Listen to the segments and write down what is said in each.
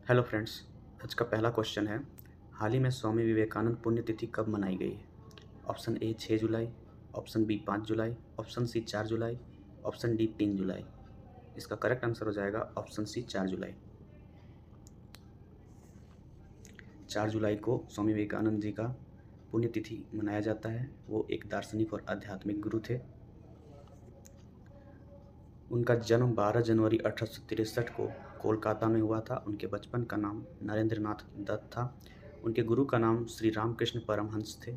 Hello friends. आज का पहला क्वेश्चन है, हाल ही में स्वामी विवेकानंद पुण्यतिथि कब मनाई गई है? ऑप्शन ए 6 जुलाई, ऑप्शन बी 5 जुलाई, ऑप्शन सी 4 जुलाई, ऑप्शन डी 3 जुलाई। इसका करेक्ट आंसर हो जाएगा ऑप्शन सी 4 जुलाई। 4 जुलाई को स्वामी विवेकानंद जी का पुण्यतिथि मनाया जाता है। वो एक दार्शनिक और आध्यात्मिक गुरु थे। उनका जन्म 12 जनवरी 1863 को कोलकाता में हुआ था। उनके बचपन का नाम नरेंद्रनाथ दत्त था। उनके गुरु का नाम श्री रामकृष्ण परमहंस थे।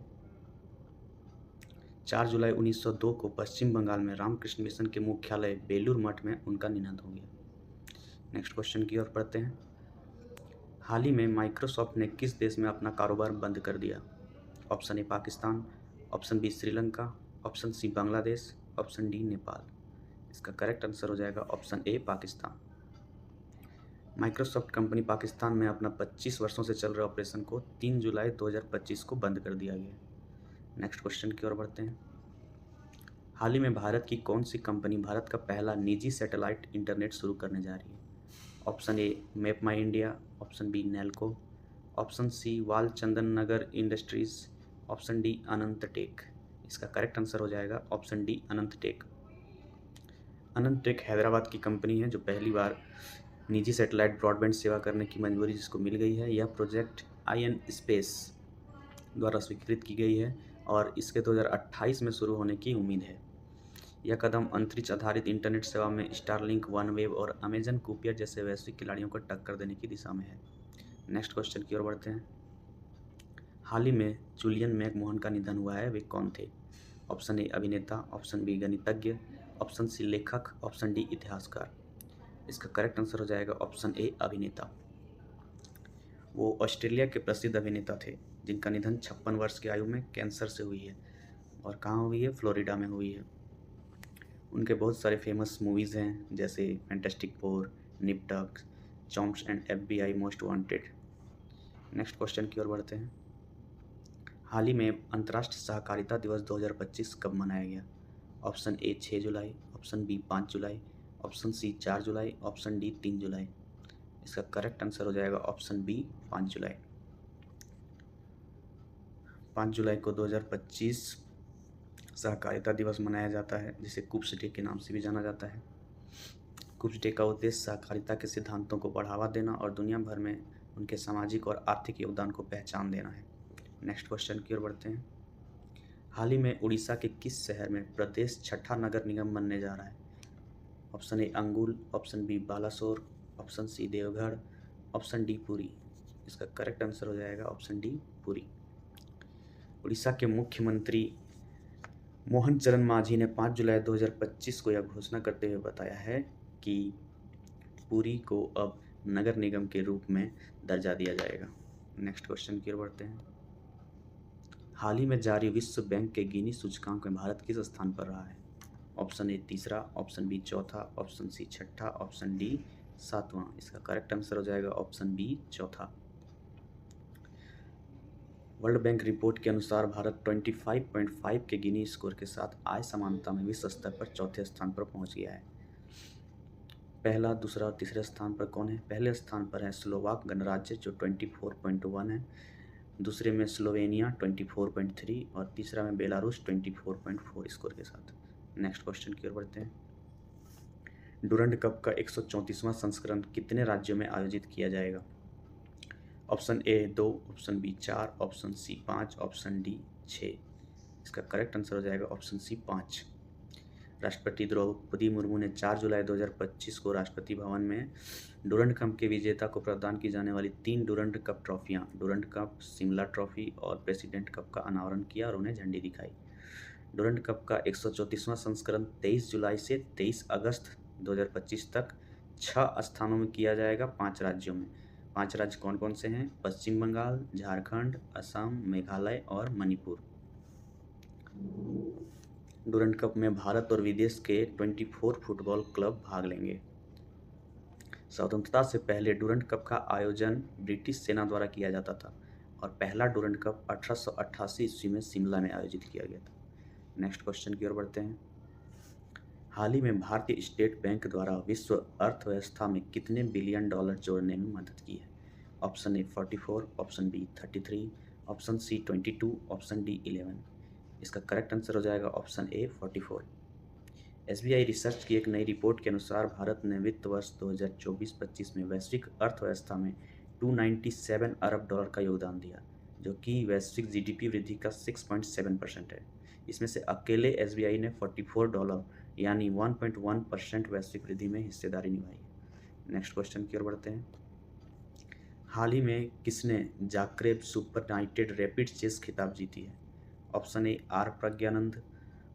4 जुलाई 1902 को पश्चिम बंगाल में रामकृष्ण मिशन के मुख्यालय बेलूर मठ में उनका निधन हो गया। नेक्स्ट क्वेश्चन की ओर पढ़ते हैं। हाल ही में माइक्रोसॉफ्ट ने किस देश में अपना कारोबार बंद कर दिया? Option A Pakistan, option B Sri Lanka, option C Bangladesh, option D Nepal. इसका करेक्ट आंसर हो जाएगा option A Pakistan. Microsoft company Pakistan में अपना 25 वर्षों से चल रहे ऑपरेशन को 3 जुलाई 2025 को बंद कर दिया गया। नेक्स्ट क्वेश्चन की ओर बढ़ते हैं। हाल ही में भारत की कौन सी कंपनी भारत का पहला निजी सैटेलाइट इंटरनेट शुरू करने जा रही है? Option A Map My India, option B Nelco, option C Walchandnagar Industries, option D Ananth Tech. इसका करेक्ट आंसर हो जाएगा ऑप्शन डी अनंत टेक। अनंत टेक हैदराबाद की कंपनी है जो पहली बार निजी सैटेलाइट ब्रॉडबैंड सेवा करने की मंजूरी जिसको मिल गई है। यह प्रोजेक्ट आईएन स्पेस द्वारा स्वीकृत की गई है और इसके 2028 में शुरू होने की उम्मीद है। यह कदम अंतरिक्ष आधारित इंटरनेट सेवा में स्टारलिंक, वनवेव और अमेजन कुपियर जैसे वैश्विक खिलाड़ियों को टक्कर देने की दिशा में है। नेक्स्ट क्वेश्चन की ओर बढ़ते हैं। हाल ही में जूलियन मैकमोहन का निधन हुआ है। वे कौन थे? ऑप्शन ए अभिनेता, ऑप्शन बी गणितज्ञ, ऑप्शन सी लेखक, ऑप्शन डी इतिहासकार। इसका करेक्ट आंसर हो जाएगा ऑप्शन ए अभिनेता। वो ऑस्ट्रेलिया के प्रसिद्ध अभिनेता थे जिनका निधन 56 वर्ष की आयु में कैंसर से हुई है। और कहाँ हुई है? फ्लोरिडा में हुई है। उनके बहुत सारे फेमस मूवीज़ हैं जैसे fantastic four, nib tugs, champs and FBI most wanted. Next question की ओर बढ़ते हैं। हाल ही में अंतर्राष्ट्रीय सहकारिता दिवस 2025 कब मनाया गया? ऑप्शन ए 6 जुलाई, ऑप्शन बी 5 जुलाई, ऑप्शन सी 4 जुलाई, ऑप्शन डी 3 जुलाई। इसका करेक्ट आंसर हो जाएगा ऑप्शन बी 5 जुलाई। 5 जुलाई को 2025 सहकारिता दिवस मनाया जाता है जिसे कुब्स डे के नाम से भी जाना जाता है। कुब्स डे का उद्देश्य सहकारिता के सिद्धांतों को बढ़ावा देना और दुनिया भर में उनके सामाजिक और आर्थिक योगदान को पहचान देना है। नेक्स्ट क्वेश्चन की ओर बढ़ते हैं। हाल ही में उड़ीसा के किस शहर में प्रदेश छठा नगर निगम बनने जा रहा है? Option A Angul, option B Balasore, option C Deogarh, option D Puri. इसका करेक्ट आंसर हो जाएगा ऑप्शन डी पुरी। उड़ीसा के मुख्यमंत्री मोहन चरण मांझी ने 5 जुलाई 2025 को यह घोषणा करते हुए बताया है कि पुरी को अब नगर निगम के रूप में दर्जा दिया जाएगा। नेक्स्ट क्वेश्चन की ओर बढ़ते हैं। हाल ही में जारी विश्व बैंक के गिनी सूचकांक में भारत किस स्थान पर रहा है? ऑप्शन ए तीसरा, ऑप्शन बी चौथा, ऑप्शन सी छठा, ऑप्शन डी सातवां। इसका करेक्ट आंसर हो जाएगा ऑप्शन बी चौथा। वर्ल्ड बैंक रिपोर्ट के अनुसार भारत 25.5 के गिनी स्कोर के साथ आय समानता में विश्व स्तर पर चौथे स्थान पर पहुंच गया है। पहला, दूसरा और तीसरे स्थान पर कौन है? पहले स्थान पर है स्लोवाक गणराज्य जो 24.1 है, दूसरे में स्लोवेनिया 24.3 और तीसरा में बेलारूस 24.4 स्कोर के साथ। नेक्स्ट क्वेश्चन की ओर बढ़ते हैं। डुरंड कप का 134वां संस्करण कितने राज्यों में आयोजित किया जाएगा? Option A 2, option B 4, option C 5, option D 6। इसका करेक्ट आंसर हो जाएगा ऑप्शन सी 5। राष्ट्रपति द्रौपदी मुर्मू ने 4 जुलाई 2025 को राष्ट्रपति भवन में डुरंड कप के विजेता को प्रदान की जाने वाली 3 डुरंड कप ट्रॉफियां डुरंड कप, शिमला ट्रॉफी और प्रेसिडेंट कप का अनावरण किया और उन्हें झंडी दिखाई। डुरंड कप का 134वां संस्करण 23 जुलाई से 23 अगस्त 2025 तक 6 स्थानों में किया जाएगा, 5 राज्यों में। 5 राज्य कौन कौन से हैं? पश्चिम बंगाल, झारखंड, असम, मेघालय और मणिपुर। डुरंड कप में भारत और विदेश के 24 फुटबॉल क्लब भाग लेंगे। स्वतंत्रता से पहले डुरंड कप का आयोजन ब्रिटिश सेना द्वारा किया जाता था और पहला डुरंड कप 1888 ईस्वी में शिमला में आयोजित किया गया था। नेक्स्ट क्वेश्चन की ओर बढ़ते हैं। हाल ही में भारतीय स्टेट बैंक द्वारा विश्व अर्थव्यवस्था में कितने बिलियन डॉलर जोड़ने में मदद की है? Option A 44, option B 33, option C 22, option D 11। इसका करेक्ट आंसर हो जाएगा ऑप्शन ए 44। एसबीआई रिसर्च की एक नई रिपोर्ट के अनुसार भारत ने वित्त वर्ष 2024-25 में वैश्विक अर्थव्यवस्था में 297 अरब डॉलर का योगदान दिया, जो कि वैश्विक जीडीपी वृद्धि का 6.7% है। इसमें से अकेले एसबीआई ने $44 यानी 1.1% वैश्विक वृद्धि में हिस्सेदारी निभाई। नेक्स्ट क्वेश्चन की ओर बढ़ते हैं। हाल ही में किसने जाक्रेब सुपरनाइटेड रैपिड चेस खिताब जीती है? Option A R Praggnanandhaa,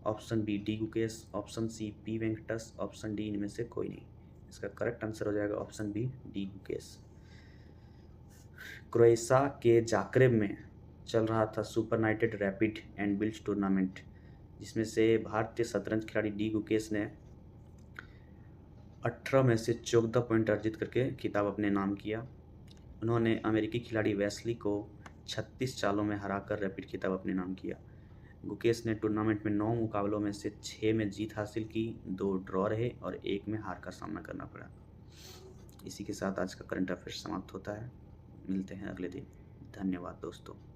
option B D Gukesh, option C P Venkatesh, option D इनमें से कोई नहीं। इसका करेक्ट आंसर हो जाएगा option B D Gukesh. Croatia के जाक्रेब में चल रहा था super united rapid and blitz tournament, जिसमें से भारतीय शतरंज खिलाड़ी डी गुकेश ने 18 में से 14 पॉइंट अर्जित करके खिताब अपने नाम किया। उन्होंने अमेरिकी खिलाड़ी वेस्ली को 36 चालों में हराकर रैपिड खिताब अपने नाम किया। गुकेश ने टूर्नामेंट में 9 मुकाबलों में से 6 में जीत हासिल की, 2 ड्रॉ रहे और 1 में हार का सामना करना पड़ा। इसी के साथ आज का करंट अफेयर्स समाप्त होता है। मिलते हैं अगले दिन। धन्यवाद दोस्तों।